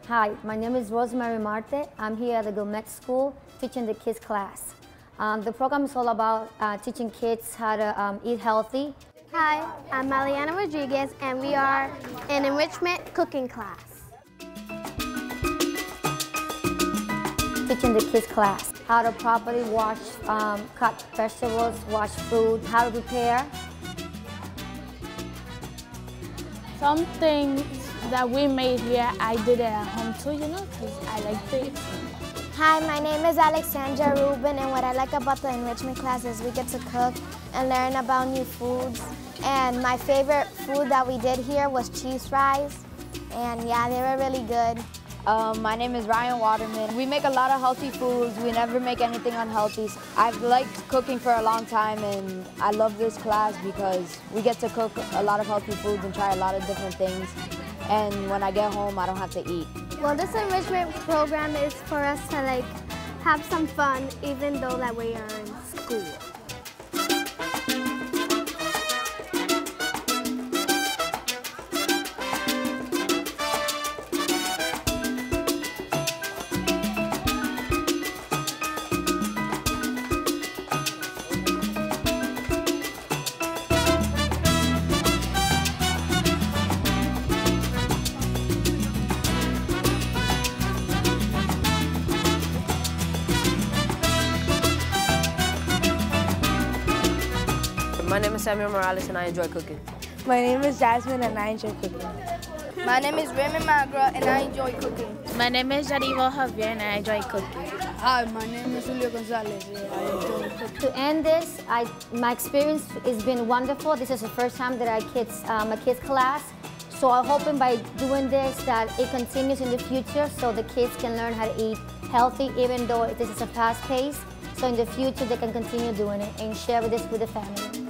Hi, my name is Rosemary Marte. I'm here at the Guilmette School teaching the kids class. The program is all about teaching kids how to eat healthy. Hi, I'm Mariana Rodriguez and we are in enrichment cooking class. Teaching the kids class how to properly wash, cut vegetables, wash fruit, how to prepare. Some things that we made here, I did it at home too, because I like it. Hi, my name is Alexandra Rubin, and what I like about the enrichment class is we get to cook and learn about new foods. And my favorite food that we did here was cheese fries, and yeah, they were really good. My name is Ryan Waterman. We make a lot of healthy foods. We never make anything unhealthy. I've liked cooking for a long time, and I love this class because we get to cook a lot of healthy foods and try a lot of different things. And when I get home, I don't have to eat. Well, this enrichment program is for us to have some fun, even though that we are in school. My name is Samuel Morales and I enjoy cooking. My name is Jasmine and I enjoy cooking. My name is Raymond Magra and I enjoy cooking. My name is Jaribo Javier and I enjoy cooking. Hi, my name is Julio Gonzalez and I enjoy cooking. To end this, my experience has been wonderful. This is the first time that I kids a kids class. So I'm hoping by doing this that it continues in the future so the kids can learn how to eat healthy even though this is a fast pace. So in the future they can continue doing it and share this with the family.